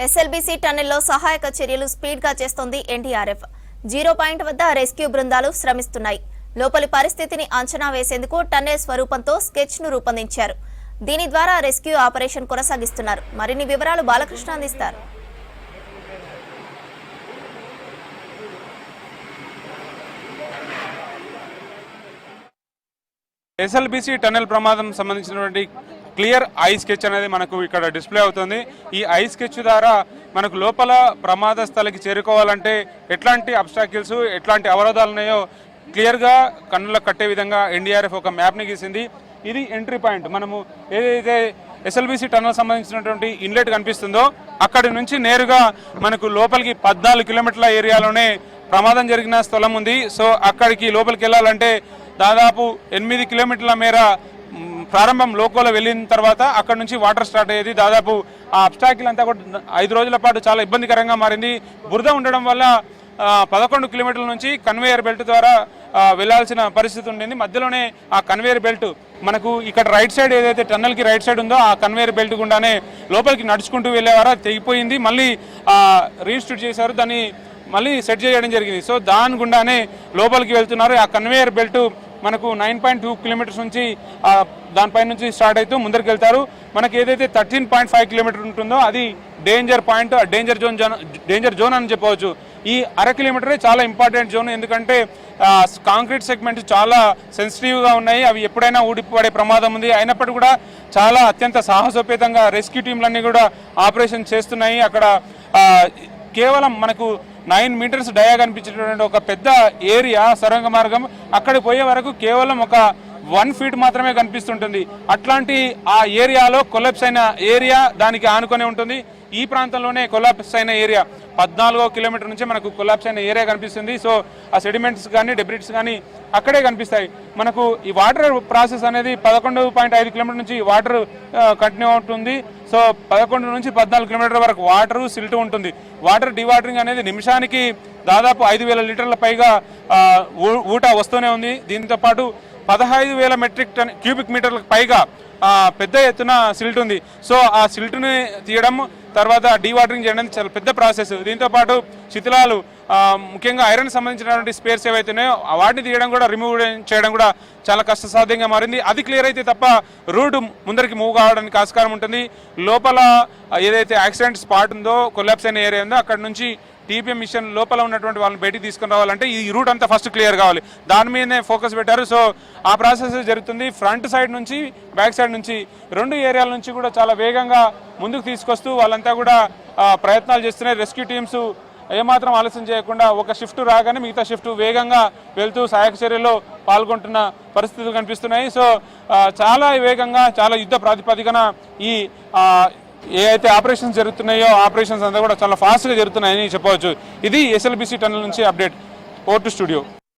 SLBC టన్నెల్లో సహాయక చర్యలు speed గా చేస్తోంది ఎన్డీఆర్ఎఫ్. 0 పాయింట్ వద్ద రెస్క్యూ బృందాలు శ్రమిస్తున్నాయి. లోపలి పరిస్థితిని అంచనా వేసేందుకు టన్నెల్ స్వరూపంతో స్కెచ్ ను రూపొందించారు. దీని ద్వారా రెస్క్యూ ఆపరేషన్ కొనసాగిస్తున్నారు. మరిన్ని వివరాలు బాలకృష్ణ అందిస్తారు. ఎస్ఎల్బీసీ టన్నెల్ ప్రమాదం సంబంధించినటువంటి క్లియర్ ఐ స్కెచ్ అనేది మనకు ఇక్కడ డిస్ప్లే అవుతుంది. ఈ ఐ స్కెచ్ ద్వారా మనకు లోపల ప్రమాద స్థలికి చేరుకోవాలంటే ఎట్లాంటి అబ్స్టాకిల్స్ ఎట్లాంటి అవరోధాలు ఉన్నాయో క్లియర్గా కన్నులకు కట్టే విధంగా ఎన్డీఆర్ఎఫ్ ఒక మ్యాప్ని గీసింది. ఇది ఎంట్రీ పాయింట్. మనము ఏదైతే ఎస్ఎల్బీసీ టన్నెల్ సంబంధించినటువంటి ఇన్లెట్ కనిపిస్తుందో అక్కడి నుంచి నేరుగా మనకు లోపలికి 14 కిలోమీటర్ల ఏరియాలోనే ప్రమాదం జరిగిన స్థలం ఉంది. సో అక్కడికి లోపలికి వెళ్ళాలంటే దాదాపు 8 కిలోమీటర్ల మేర ప్రారంభం లోకోలో వెళ్ళిన తర్వాత అక్కడ నుంచి వాటర్ స్టార్ట్ అయ్యేది. దాదాపు ఆ అబ్స్టాకిల్ అంతా కూడా 5 రోజుల పాటు చాలా ఇబ్బందికరంగా మారింది. బురద ఉండడం వల్ల 11 కిలోమీటర్ల నుంచి కన్వేయర్ బెల్ట్ ద్వారా వెళ్లాల్సిన పరిస్థితి ఉండింది. మధ్యలోనే ఆ కన్వేయర్ బెల్ట్ మనకు ఇక్కడ రైట్ సైడ్ ఏదైతే టన్నెల్కి రైట్ సైడ్ ఉందో ఆ కన్వేయర్ బెల్ట్ గుండానే లోపలికి నడుచుకుంటూ వెళ్ళేవారు. తెగిపోయింది. మళ్ళీ రీఇన్స్టిట్యూట్ చేశారు. దాన్ని మళ్ళీ సెట్ చేయడం జరిగింది. సో దాని గుండానే లోపలికి వెళ్తున్నారు. ఆ కన్వేయర్ బెల్ట్ మనకు 9.2 కిలోమీటర్స్ నుంచి దానిపై నుంచి స్టార్ట్ అవుతూ ముందరికి వెళ్తారు. మనకి ఏదైతే 13.5 కిలోమీటర్ ఉంటుందో అది డేంజర్ పాయింట్, డేంజర్ జోన్ అని చెప్పవచ్చు. ఈ 1/2 కిలోమీటరే చాలా ఇంపార్టెంట్ జోన్. ఎందుకంటే కాంక్రీట్ సెగ్మెంట్స్ చాలా సెన్సిటివ్గా ఉన్నాయి. అవి ఎప్పుడైనా ఊడిపడే ప్రమాదం ఉంది. అయినప్పటికీ కూడా చాలా అత్యంత సాహసోపేతంగా రెస్క్యూ టీంలన్నీ కూడా ఆపరేషన్ చేస్తున్నాయి. అక్కడ కేవలం మనకు 9 మీటర్స్ డయా కనిపించేటువంటి ఒక పెద్ద ఏరియా సొరంగ మార్గం అక్కడికి పోయే వరకు కేవలం ఒక 1 ఫీట్ మాత్రమే కనిపిస్తుంటుంది. అట్లాంటి ఆ ఏరియాలో కొలాప్స్ అయిన ఏరియా దానికి ఆనుకొని ఉంటుంది. ఈ ప్రాంతంలోనే కొలాప్స్ అయిన ఏరియా 14 కిలోమీటర్ నుంచి మనకు కొలాప్స్ అయిన ఏరియా కనిపిస్తుంది. సో ఆ సెడిమెంట్స్ కానీ డెబ్రిట్స్ కానీ అక్కడే కనిపిస్తాయి. మనకు ఈ వాటర్ ప్రాసెస్ అనేది 11.5 కిలోమీటర్ నుంచి వాటర్ కంటిన్యూ అవుతుంది. సో 11 నుంచి 14 కిలోమీటర్ వరకు వాటరు సిల్ట్ ఉంటుంది. వాటర్ డివాటరింగ్ అనేది నిమిషానికి దాదాపు 5,000 లీటర్ల పైగా ఊట వస్తూనే ఉంది. దీంతో పాటు 15,000 మెట్రిక్ టన్ క్యూబిక్ మీటర్లకు పైగా పెద్ద ఎత్తున సిల్ట్ ఉంది. సో ఆ సిల్ట్ని తీయడం తర్వాత డీవాటరింగ్ చేయడం చాలా పెద్ద ప్రాసెస్. దీంతో పాటు శిథిలాలు ముఖ్యంగా ఐరన్ సంబంధించినటువంటి స్పేర్స్ ఏవైతే ఉన్నాయో వాటిని తీయడం కూడా రిమూవ్ చేయడం కూడా చాలా కష్టసాధ్యంగా మారింది. అది క్లియర్ అయితే తప్ప రూట్ ముందరికి మూవ్ కావడానికి ఆస్కారం ఉంటుంది. లోపల ఏదైతే యాక్సిడెంట్ స్పాట్ ఉందో కొలాప్స్ అయిన ఏరియా ఉందో అక్కడ నుంచి టీపీఎం మిషన్ లోపల ఉన్నటువంటి వాళ్ళని బయటికి తీసుకుని రావాలంటే ఈ రూట్ అంతా ఫస్ట్ క్లియర్ కావాలి. దాని మీదనే ఫోకస్ పెట్టారు. సో ఆ ప్రాసెస్ జరుగుతుంది. ఫ్రంట్ సైడ్ నుంచి బ్యాక్ సైడ్ నుంచి 2 ఏరియాల నుంచి కూడా చాలా వేగంగా ముందుకు తీసుకొస్తూ వాళ్ళంతా కూడా ప్రయత్నాలు చేస్తున్నాయి. రెస్క్యూ టీమ్స్ ఏమాత్రం ఆలస్యం చేయకుండా ఒక షిఫ్ట్ రాగానే మిగతా షిఫ్ట్ వేగంగా వెళ్తూ సహాయక చర్యలో పాల్గొంటున్న పరిస్థితులు కనిపిస్తున్నాయి. సో చాలా వేగంగా చాలా యుద్ధ ప్రాతిపదికన ఈ ఏ అయితే ఆపరేషన్స్ జరుగుతున్నాయో ఆపరేషన్స్ అంతా కూడా చాలా ఫాస్ట్గా జరుగుతున్నాయని చెప్పవచ్చు. ఇది ఎస్ఎల్బీసీ టన్నెల్ నుంచి అప్డేట్. Port studio.